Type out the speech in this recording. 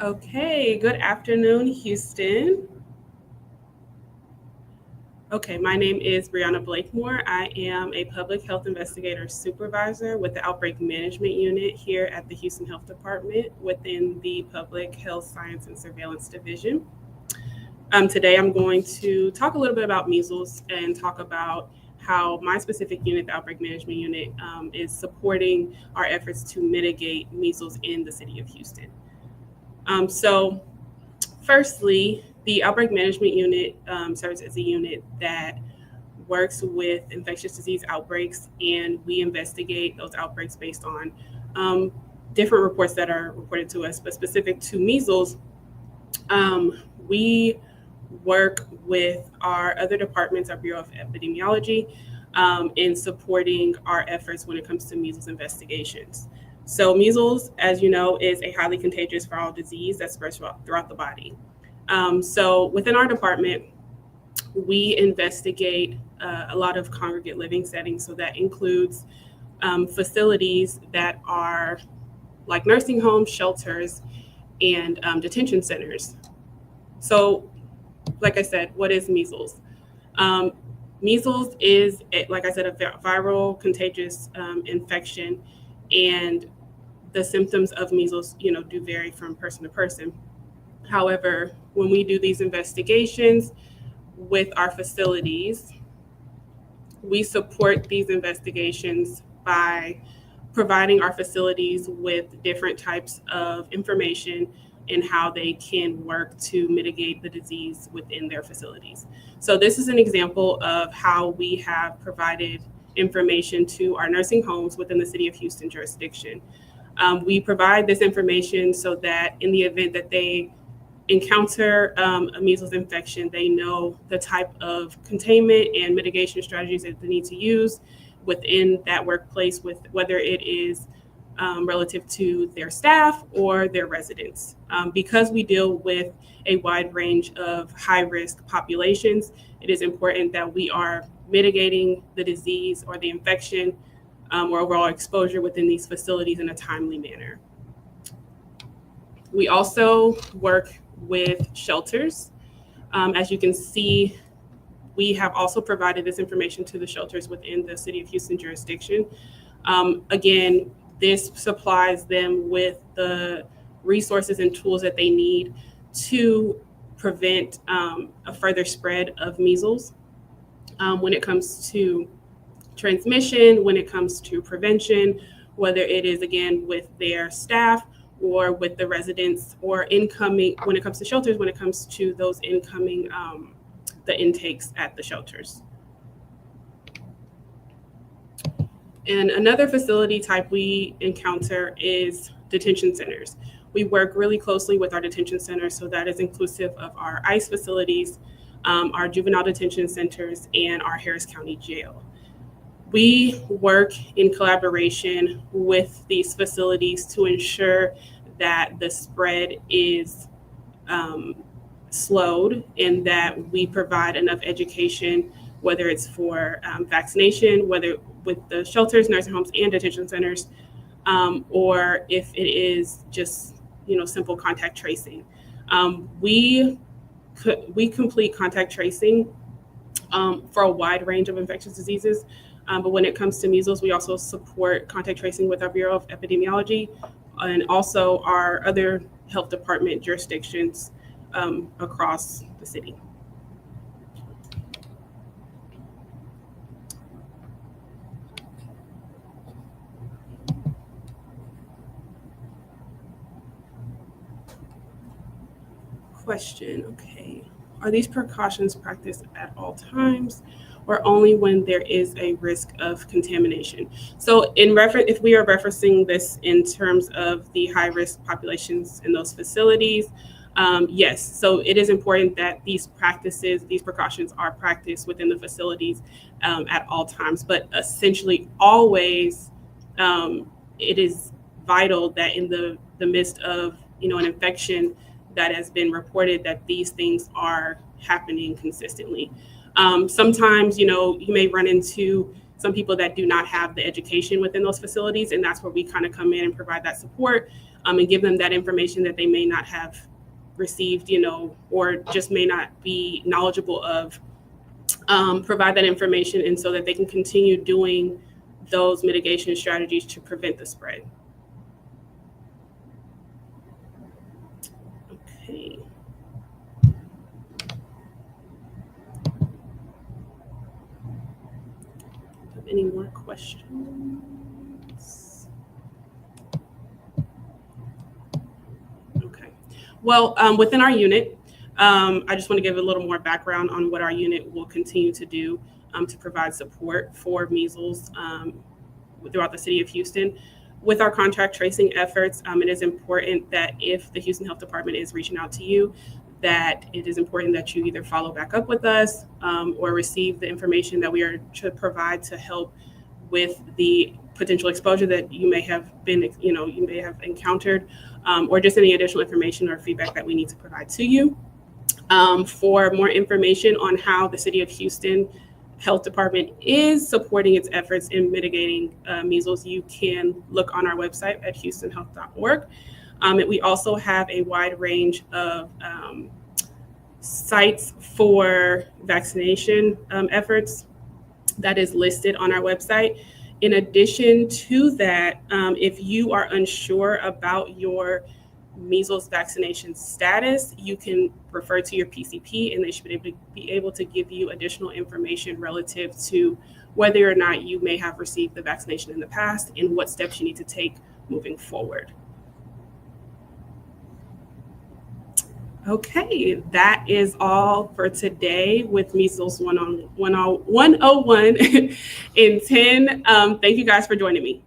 Okay, good afternoon, Houston. Okay, my name is Brianna Blakemore. I am a public health investigator supervisor with the Outbreak Management Unit here at the Houston Health Department within the Public Health Science and Surveillance Division. Today, I'm going to talk a little bit about measles and talk about how my specific unit, the Outbreak Management Unit, is supporting our efforts to mitigate measles in the city of Houston. So, Firstly, the Outbreak Management Unit serves as a unit that works with infectious disease outbreaks, and we investigate those outbreaks based on um, different reports that are reported to us. But specific to measles, we work with our other departments, our Bureau of Epidemiology, in supporting our efforts when it comes to measles investigations. So, measles, as you know, is a highly contagious viral disease that spreads throughout the body. So, within our department, we investigate a lot of congregate living settings. So, that includes facilities that are like nursing homes, shelters, and detention centers. So, like I said, what is measles? Um, Measles is, like I said, a viral contagious infection, and the symptoms of measles, do vary from person to person. However, when we do these investigations with our facilities, we support these investigations by providing our facilities with different types of information and how they can work to mitigate the disease within their facilities. So, this is an example of how we have provided information to our nursing homes within the City of Houston jurisdiction. We provide this information so that in the event that they encounter a measles infection, they know the type of containment and mitigation strategies that they need to use within that workplace, with whether it is relative to their staff or their residents. Because we deal with a wide range of high risk populations, it is important that we are mitigating the disease or the infection or overall exposure within these facilities in a timely manner. We also work with shelters. As you can see, we have also provided this information to the shelters within the City of Houston jurisdiction. Again, this supplies them with the resources and tools that they need to prevent a further spread of measles. When it comes to transmission, when it comes to prevention, whether it is again with their staff or with the residents or incoming, when it comes to shelters, when it comes to those incoming, the intakes at the shelters. And another facility type we encounter is detention centers. We work really closely with our detention centers, so that is inclusive of our ICE facilities, our juvenile detention centers, and our Harris County Jail. We work in collaboration with these facilities to ensure that the spread is slowed and that we provide enough education, whether it's for vaccination, whether with the shelters, nursing homes, and detention centers, or if it is just simple contact tracing. We complete contact tracing for a wide range of infectious diseases. But when it comes to measles, we also support contact tracing with our Bureau of Epidemiology and also our other health department jurisdictions across the city. Question, okay. Are these precautions practiced at all times or only when there is a risk of contamination? So in reference, if we are referencing this in terms of the high risk populations in those facilities, yes. So it is important that these practices, these precautions are practiced within the facilities at all times, but essentially always it is vital that in the midst of an infection that has been reported, that these things are happening consistently. Sometimes you may run into some people that do not have the education within those facilities, and that's where we kind of come in and provide that support, and give them that information that they may not have received, or just may not be knowledgeable of. Provide that information, and so that they can continue doing those mitigation strategies to prevent the spread. Okay. Any more questions? Okay. Well, within our unit, I just want to give a little more background on what our unit will continue to do to provide support for measles throughout the city of Houston. With our contact tracing efforts, it is important that if the Houston Health Department is reaching out to you, that it is important that you either follow back up with us or receive the information that we are to provide to help with the potential exposure that you may have encountered, or just any additional information or feedback that we need to provide to you. For more information on how the City of Houston Health Department is supporting its efforts in mitigating measles, you can look on our website at houstonhealth.org. And we also have a wide range of sites for vaccination efforts that is listed on our website. In addition to that, if you are unsure about your measles vaccination status, you can refer to your PCP, and they should be able to give you additional information relative to whether or not you may have received the vaccination in the past and what steps you need to take moving forward. Okay, that is all for today with Measles 101 in 10. Thank you guys for joining me.